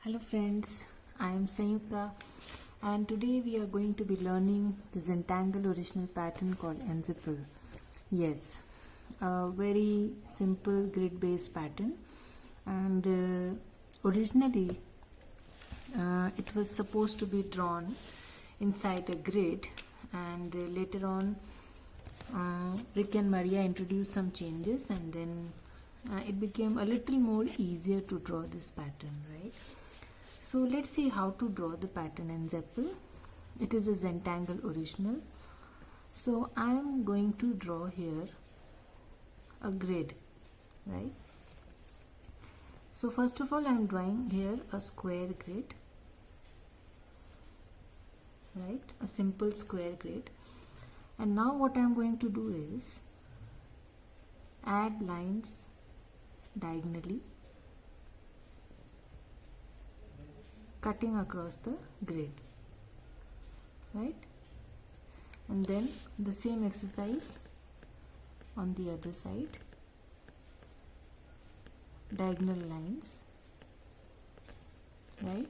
Hello friends, I am Sanyukta and today we are going to be learning the Zentangle original pattern called Nzepple. Yes, a very simple grid based pattern, and originally it was supposed to be drawn inside a grid, and later on Rick and Maria introduced some changes, and then it became a little more easier to draw this pattern, right? So let's see how to draw the pattern in Nzepple. It is a Zentangle original. So I am going to draw here a grid, right? So first of all I am drawing here a square grid, right? A simple square grid. And now what I am going to do is add lines diagonally, cutting across the grid, right? And then the same exercise on the other side, diagonal lines, right?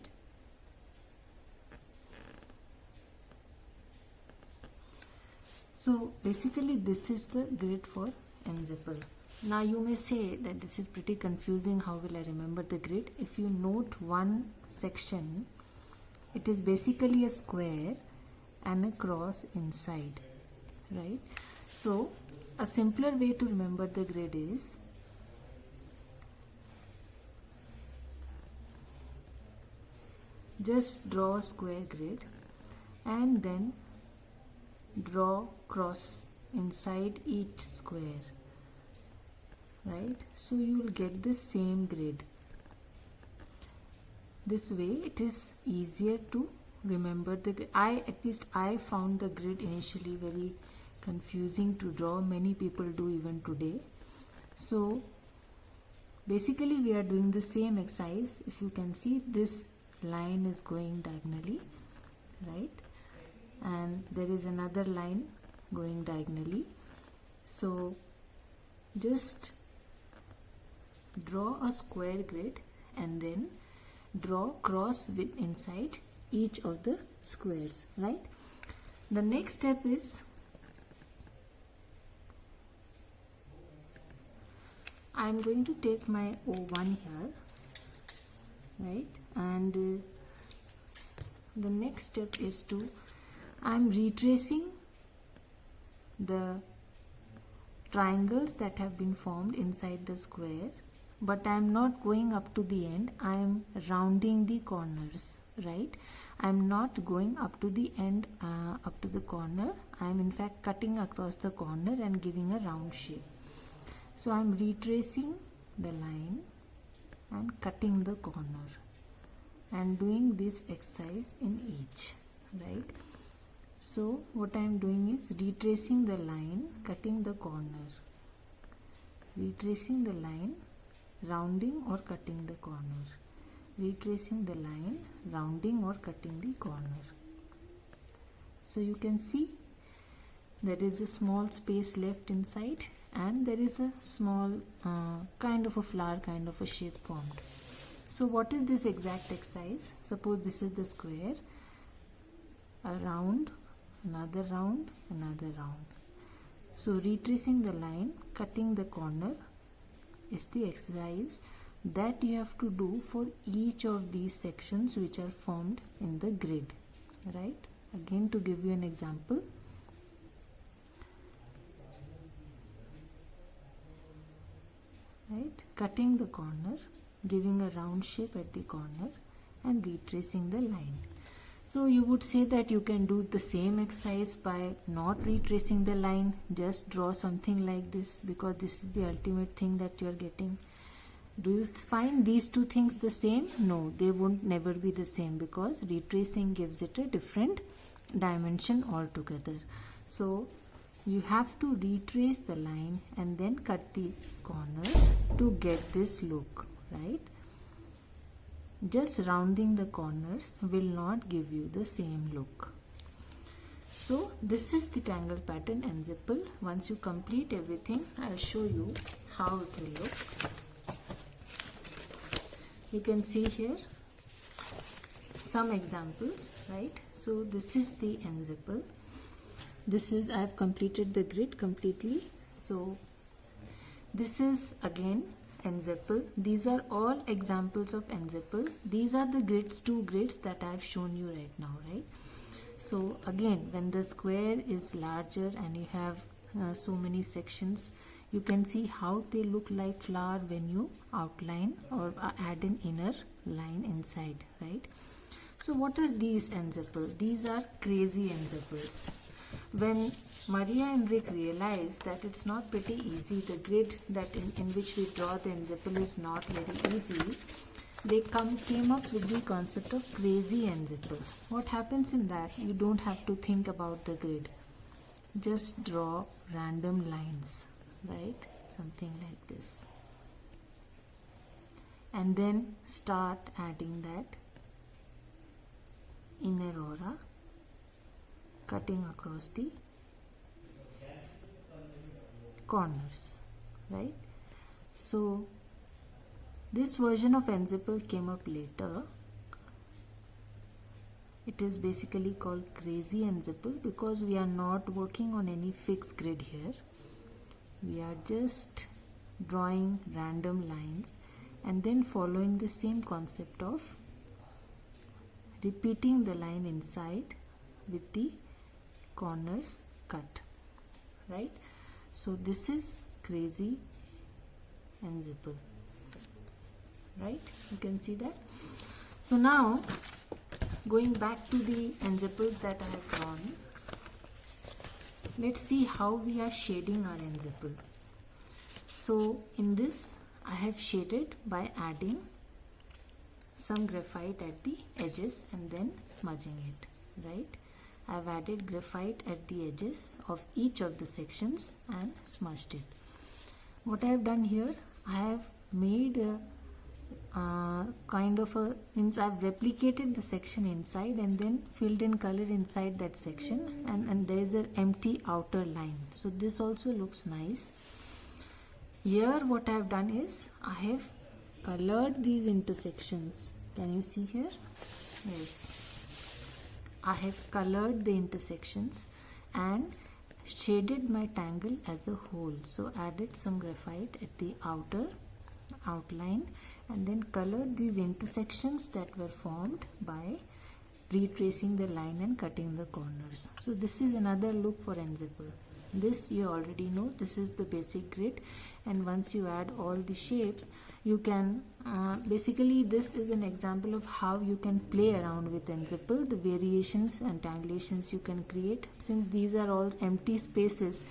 So basically this is the grid for Nzepple. Now you may say that this is pretty confusing, how will I remember the grid? If you note one section, it is basically a square and a cross inside, right? So a simpler way to remember the grid is just draw a square grid and then draw cross inside each square, right? So you will get the same grid. This way it is easier to remember the grid. At least I found the grid initially very confusing to draw. Many people do even today. So basically we are doing the same exercise. If you can see, this line is going diagonally, right? And there is another line going diagonally. So just draw a square grid and then draw cross with inside each of the squares, right? The next step is I am going to take my O1 here, right? And the next step is to I am retracing the triangles that have been formed inside the square, but I am not going up to the end. I am rounding the corners, right? I am not going up to the end, up to the corner. I am in fact cutting across the corner and giving a round shape. So I am retracing the line and cutting the corner and doing this exercise in each, right? So what I am doing is retracing the line, cutting the corner, retracing the line, rounding or cutting the corner, retracing the line, rounding or cutting the corner. So you can see there is a small space left inside, and there is a small kind of a flower, kind of a shape formed. So what is this exact exercise? Suppose this is the square, a round, another round, another round. So retracing the line, cutting the corner is the exercise that you have to do for each of these sections which are formed in the grid, right? Again, to give you an example, right? Cutting the corner, giving a round shape at the corner and retracing the line. So you would say that you can do the same exercise by not retracing the line, just draw something like this, because this is the ultimate thing that you are getting. Do you find these two things the same? No, they won't never be the same, because retracing gives it a different dimension altogether. So you have to retrace the line and then cut the corners to get this look, right? Just rounding the corners will not give you the same look. So this is the tangle pattern Nzepple. Once you complete everything, I'll show you how it will look. You can see here some examples, right? So this is the Nzepple. This is, I have completed the grid completely. So this is again Nzepple. These are all examples of Nzepple. These are the grids, 2 grids that I have shown you right now, right? So again, when the square is larger and you have so many sections, you can see how they look like flower when you outline or add an inner line inside, right? So what are these Nzepple? These are crazy Nzepples. When Maria and Rick realized that it's not pretty easy, the grid that in which we draw the Nzepple is not very easy, they came up with the concept of crazy Nzepple. What happens in that? You don't have to think about the grid. Just draw random lines, right? Something like this. And then start adding that inner aura, cutting across the corners, right? So this version of Nzepple came up later. It is basically called crazy Nzepple because we are not working on any fixed grid here. We are just drawing random lines and then following the same concept of repeating the line inside with the corners cut, right? So this is crazy Nzepple, right? You can see that. So now going back to the Nzepples that I have drawn, let's see how we are shading our Nzepple. So in this I have shaded by adding some graphite at the edges and then smudging it, right? I have added graphite at the edges of each of the sections and smudged it. What I have done here, I have made kind of a, means I've replicated the section inside and then filled in color inside that section, and there is an empty outer line. So this also looks nice. Here what I have done is I have colored these intersections. Can you see here? Yes. I have colored the intersections and shaded my tangle as a whole. So added some graphite at the outer outline and then colored these intersections that were formed by retracing the line and cutting the corners. So this is another look for Nzepple. This you already know, this is the basic grid, and once you add all the shapes you can basically this is an example of how you can play around with Nzepple, the variations and tangulations you can create. Since these are all empty spaces,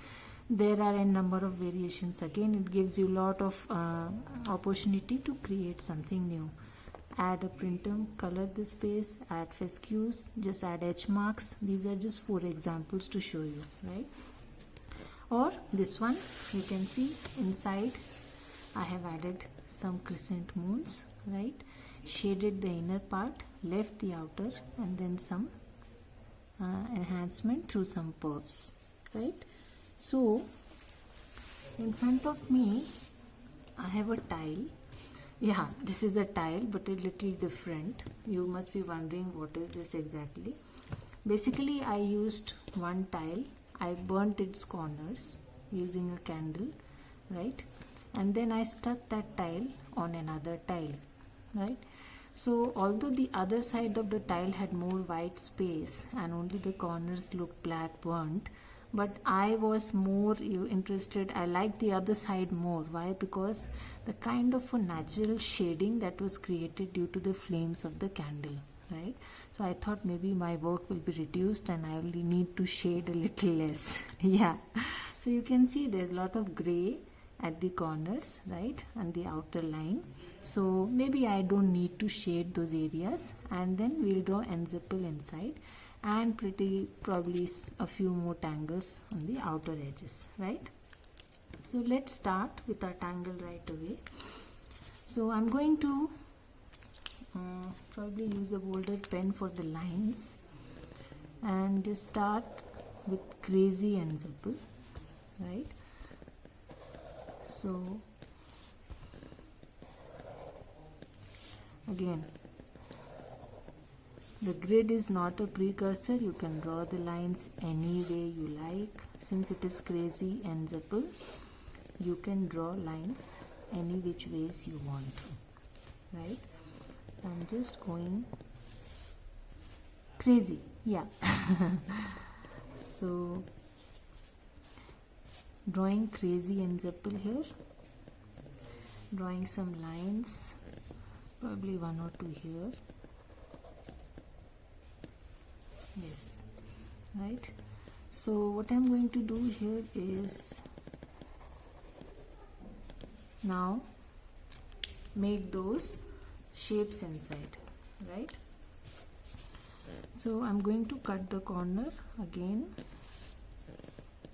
there are a number of variations. Again, it gives you a lot of opportunity to create something new. Add a printum, color the space, add fescues, just add edge marks. These are just 4 examples to show you, right? Or this one, you can see inside I have added some crescent moons, right? Shaded the inner part, left the outer, and then some enhancement through some puffs, right? So in front of me I have a tile. Yeah, this is a tile but a little different. You must be wondering what is this exactly. Basically I used one tile. I burnt its corners using a candle, right? And then I stuck that tile on another tile, right? So although the other side of the tile had more white space and only the corners looked black burnt, but I was more interested, I liked the other side more. Why? Because the kind of a natural shading that was created due to the flames of the candle, right? So I thought maybe my work will be reduced and I only need to shade a little less. Yeah, so you can see there's a lot of gray at the corners, right, and the outer line. So maybe I don't need to shade those areas, and then we'll draw Nzepple inside and probably a few more tangles on the outer edges, right? So let's start with our tangle right away. So I'm going to probably use a bolder pen for the lines and just start with crazy Nzepple, right? So again The grid is not a precursor. You can draw the lines any way you like. Since it is Crazy Nzepple, you can draw lines any which ways you want, right? I'm just going crazy, yeah. So drawing Crazy Nzepple here, drawing some lines, probably one or two here. Yes, right. So what I'm going to do here is now make those shapes inside, right? So I'm going to cut the corner again.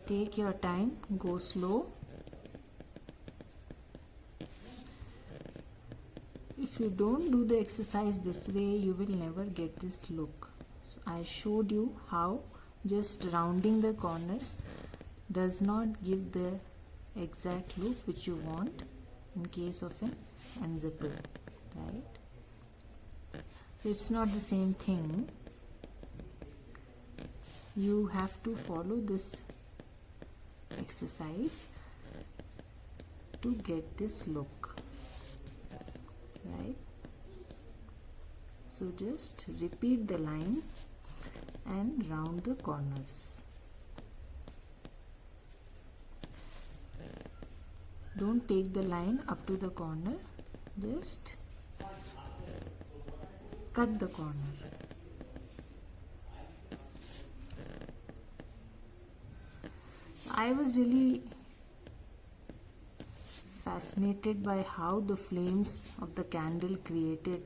Take your time, go slow. If you don't do the exercise this way, you will never get this look. So I showed you how just rounding the corners does not give the exact look which you want in case of an Nzepple, right? So it's not the same thing. You have to follow this exercise to get this look, right? So just repeat the line and round the corners. Don't take the line up to the corner, just cut the corner. I was really fascinated by how the flames of the candle created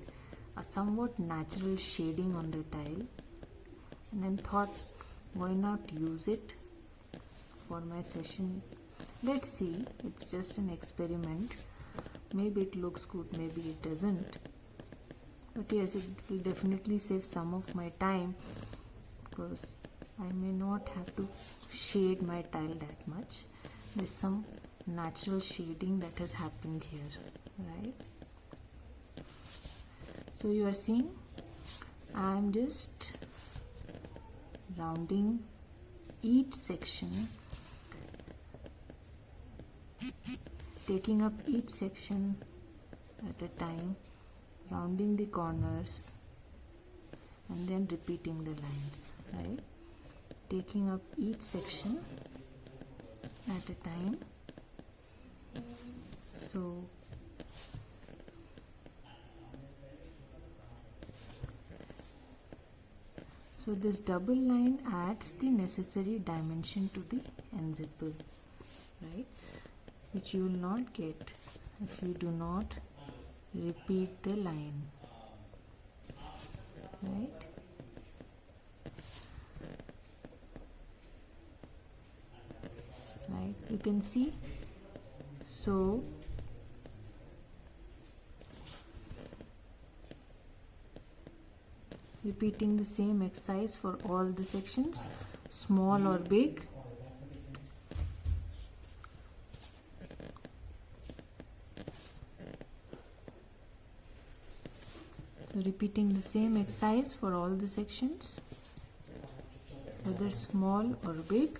a somewhat natural shading on the tile, and then thought, why not use it for my session? Let's see, it's just an experiment. Maybe it looks good, maybe it doesn't. But yes, it will definitely save some of my time because I may not have to shade my tile that much. There's some natural shading that has happened here, right? So you are seeing I'm just rounding each section, taking up each section at a time, rounding the corners and then repeating the lines, right? Taking up each section at a time. So this double line adds the necessary dimension to the Nzepple, right? Which you will not get if you do not repeat the line, right? Right, you can see. So repeating the same exercise for all the sections, small or big. So repeating the same exercise for all the sections, whether small or big.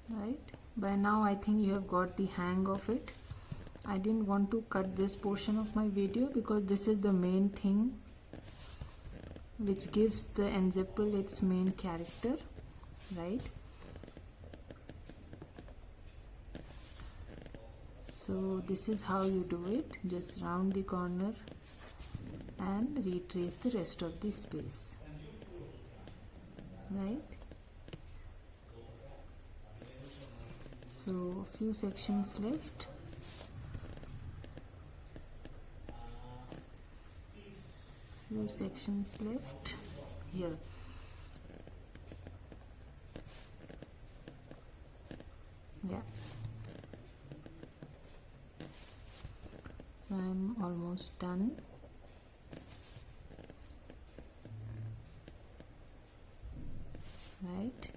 Right, by now I think you have got the hang of it. I didn't want to cut this portion of my video because this is the main thing which gives the Nzepple its main character, right? So this is how you do it. Just round the corner and retrace the rest of the space, right? So a few sections left. Few sections left here. Yeah. So I'm almost done. right?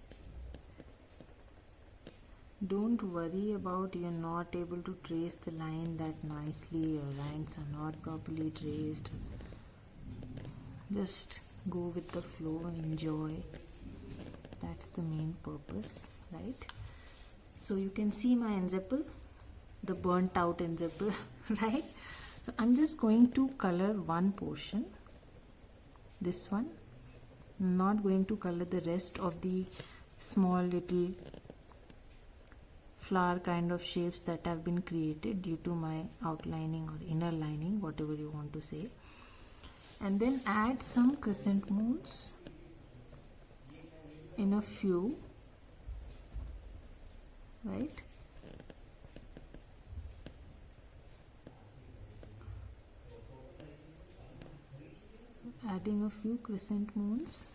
Don't worry about you're not able to trace the line that nicely, your lines are not properly traced. Just go with the flow, enjoy. That's the main purpose, right? So you can see my Nzepple, the burnt out Nzepple, right? So I'm just going to color one portion, this one. I'm not going to color the rest of the small little flower kind of shapes that have been created due to my outlining or inner lining, whatever you want to say. And then add some crescent moons in a few, right? So adding a few crescent moons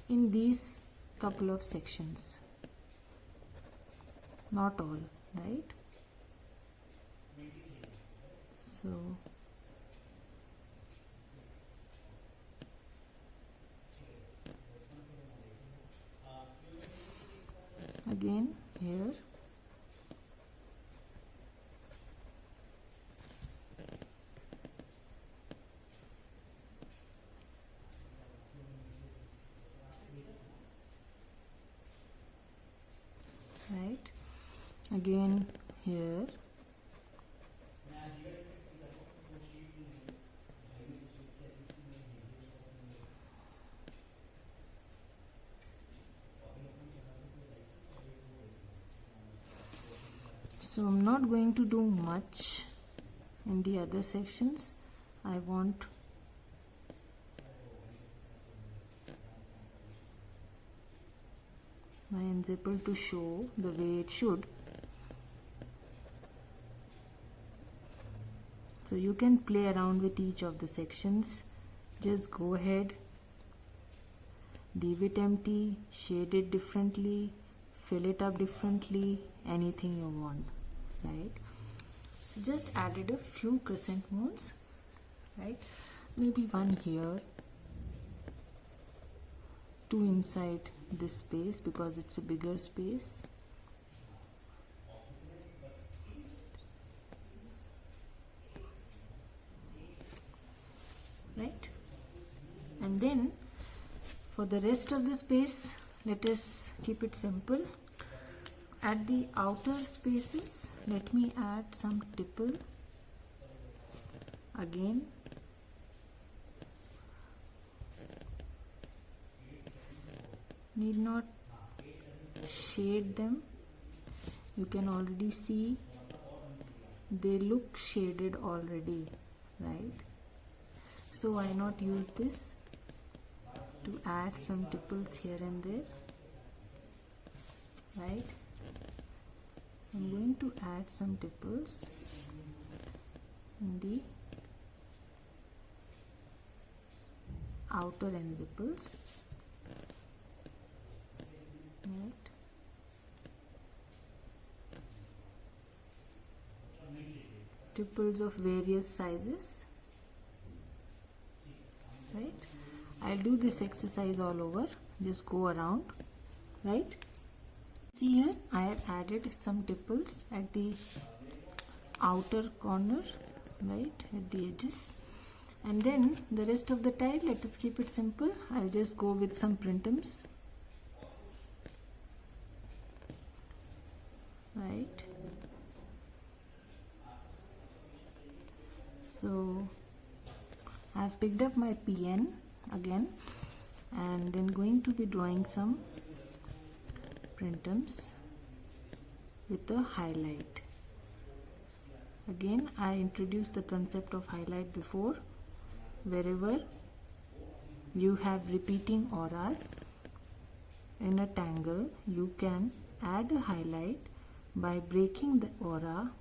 in these couple of sections, not all, right? So again here, right? Again here, so I'm not going to do much in the other sections. I want my Nzepple to show the way it should. So you can play around with each of the sections. Just go ahead, leave it empty, shade it differently, fill it up differently, anything you want, right? So just added a few crescent moons, right? Maybe one here, two inside this space because it's a bigger space. Right? And then for the rest of the space, let us keep it simple. At the outer spaces, let me add some tipple. Again, need not shade them. You can already see they look shaded already, right? So why not use this to add some tipples here and there, right? So I'm going to add some tipples in the outer Nzepples, right? Tipples of various sizes, right? I'll do this exercise all over, just go around, right? See here, I have added some tipples at the outer corner, right, at the edges. And then the rest of the tile, let us keep it simple. I'll just go with some printums, right? So I've picked up my PN again and then going to be drawing some printums with a highlight. Again, I introduced the concept of highlight before. Wherever you have repeating auras in a tangle, you can add a highlight by breaking the aura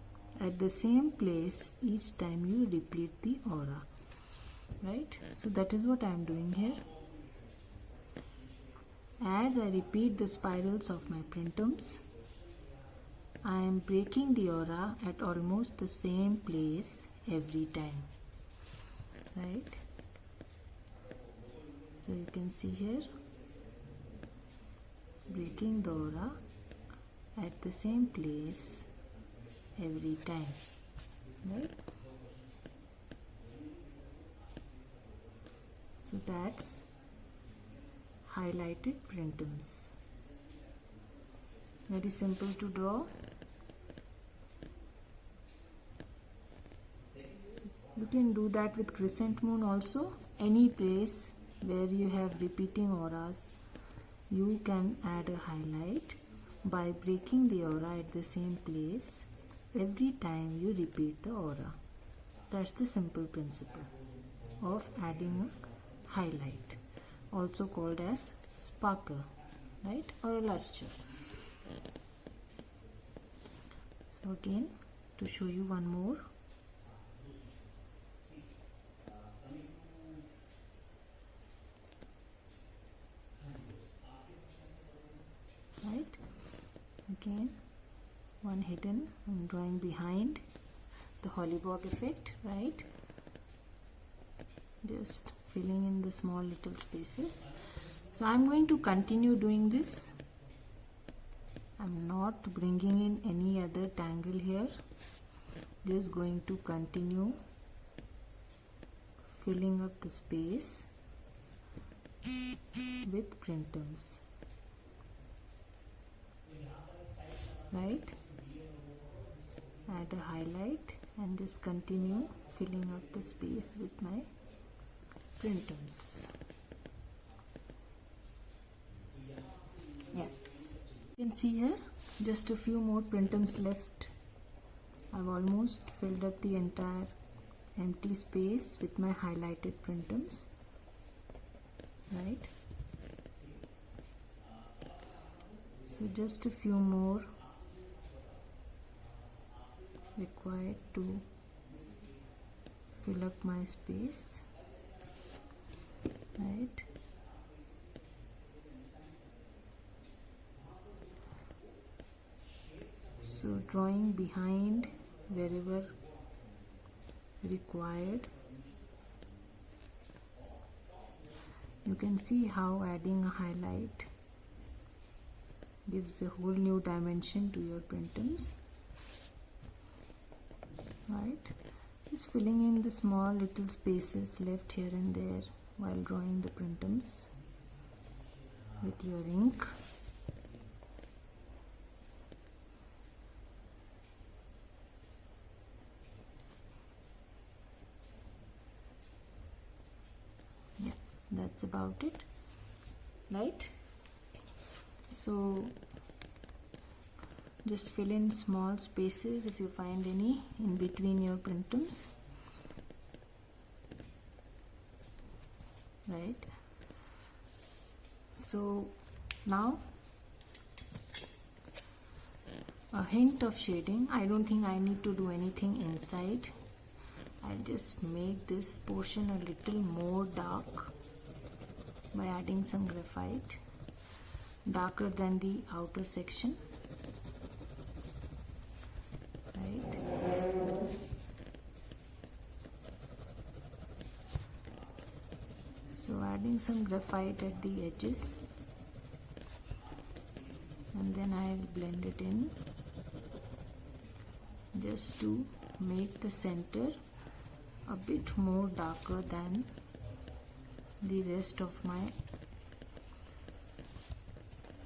at the same place each time you repeat the aura, right? So that is what I am doing here. As I repeat the spirals of my printums, I am breaking the aura at almost the same place every time, right? So you can see here, breaking the aura at the same place every time, right? So that's highlighted printums. Very simple to draw. You can do that with crescent moon also. Any place where you have repeating auras, you can add a highlight by breaking the aura at the same place every time you repeat the aura. That's the simple principle of adding a highlight, also called as sparkle, right, or a luster. So again, to show you one more, right, again one hidden, I'm drawing behind the hollyhock effect, right, just filling in the small little spaces. So I'm going to continue doing this. I'm not bringing in any other tangle here, just going to continue filling up the space with printums, right? Add a highlight and just continue filling up the space with my printums. Yeah, you can see here just a few more printums left. I've almost filled up the entire empty space with my highlighted printums, right? So just a few more required to fill up my space, right? So drawing behind wherever required. You can see how adding a highlight gives a whole new dimension to your printums, right? Just filling in the small little spaces left here and there while drawing the printums with your ink. Yeah, that's about it, right? So just fill in small spaces if you find any in between your printums, right? So now a hint of shading. I don't think I need to do anything inside. I'll just make this portion a little more dark by adding some graphite, darker than the outer section, right? So adding some graphite at the edges, and then I'll blend it in just to make the center a bit more darker than the rest of my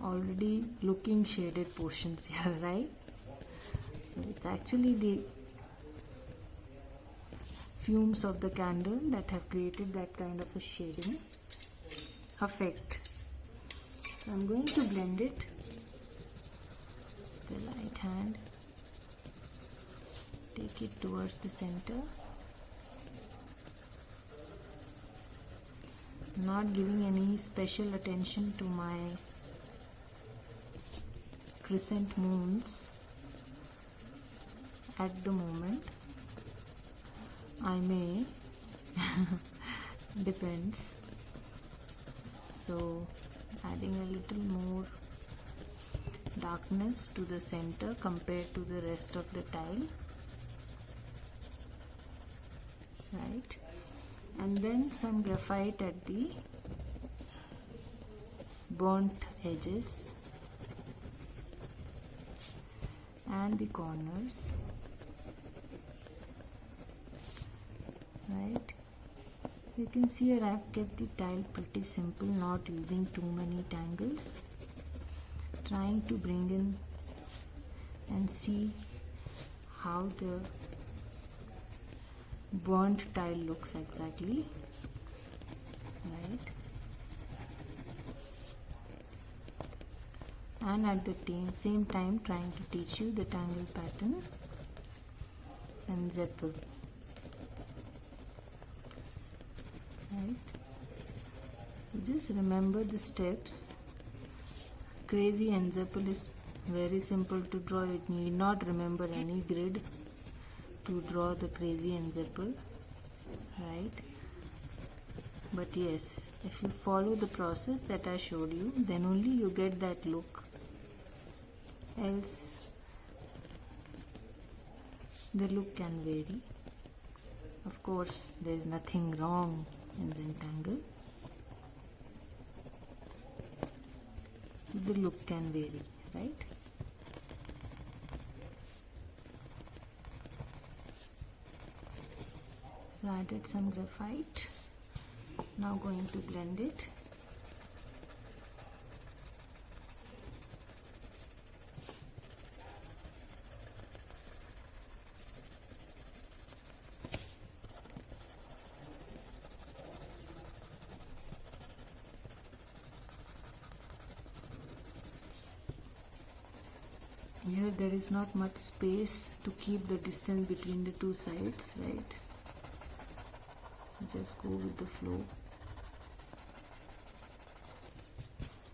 already looking shaded portions here, right? So it's actually the fumes of the candle that have created that kind of a shading effect. So I'm going to blend it with the light hand, take it towards the center, not giving any special attention to my crescent moons at the moment. I may depends. So adding a little more darkness to the center compared to the rest of the tile, right? And then some graphite at the burnt edges and the corners, right? You can see here I have kept the tile pretty simple, not using too many tangles, trying to bring in and see how the burnt tile looks exactly, right? And at the same time trying to teach you the tangle pattern and Nzepple, right? You just remember the steps. Crazy Nzepple is very simple to draw. You need not remember any grid to draw the crazy Nzepple, right? But yes, if you follow the process that I showed you, then only you get that look. Else the look can vary. Of course, there is nothing wrong in Zentangle. The look can vary, right? So I added some graphite. Now going to blend it. Here there is not much space to keep the distance between the two sides, right? So just go with the flow.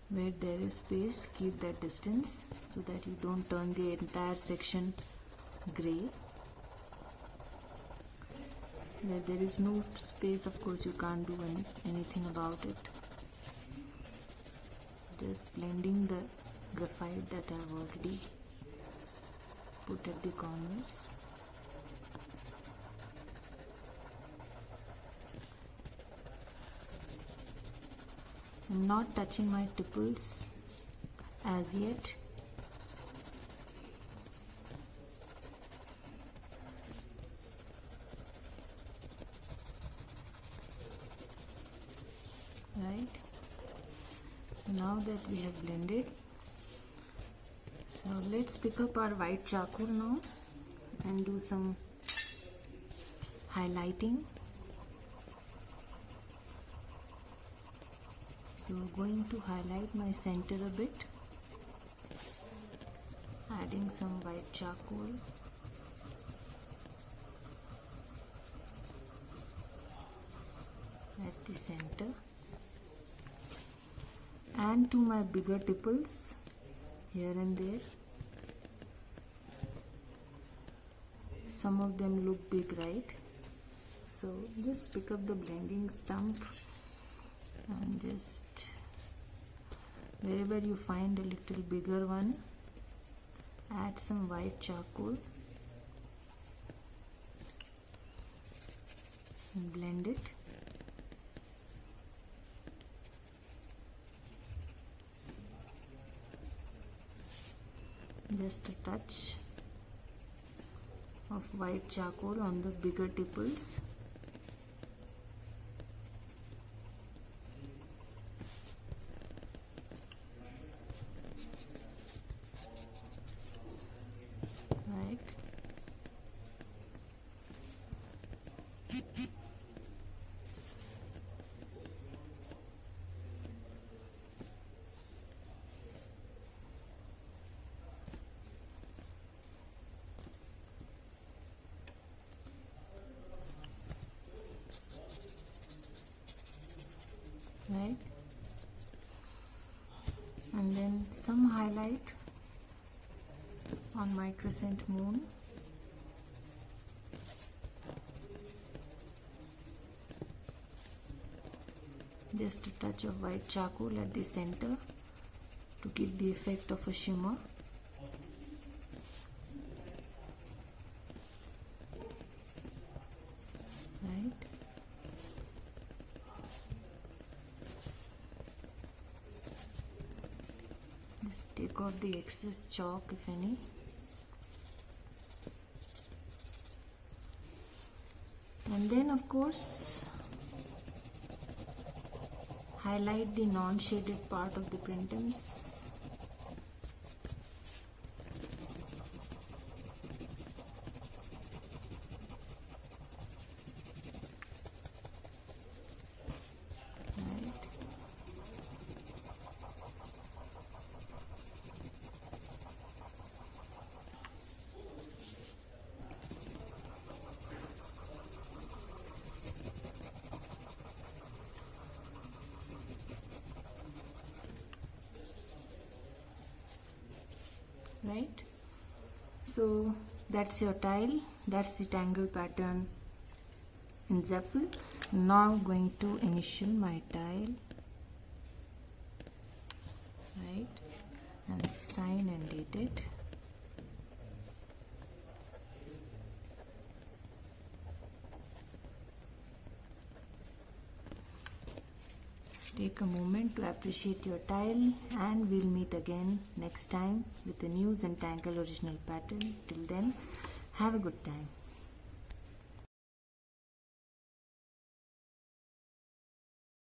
Where there is space, keep that distance so that you don't turn the entire section grey. Where there is no space, of course you can't do anything about it. Just blending the graphite that I have already put at the corners. I'm not touching my tipples as yet. Right? Now that we have blended, so let's pick up our white charcoal now and do some highlighting. So going to highlight my center a bit, adding some white charcoal. At the center, and to my bigger tipples here and there. Some of them look big, right? So just pick up the blending stump and just wherever you find a little bigger one, add some white charcoal and blend it. Just a touch of white charcoal on the bigger tipples. Right. Right, and then some highlight on my crescent moon. Just a touch of white charcoal at the center to give the effect of a shimmer. Right. Just take off the excess chalk if any. And then of course highlight the non-shaded part of the printhems. Right, so that's your tile, that's the tangle pattern in Nzepple. Now I'm going to initial my tile, right, and sign and date it. Take a moment to appreciate your tile, and we'll meet again next time with a new Zentangle original pattern. Till then, have a good time.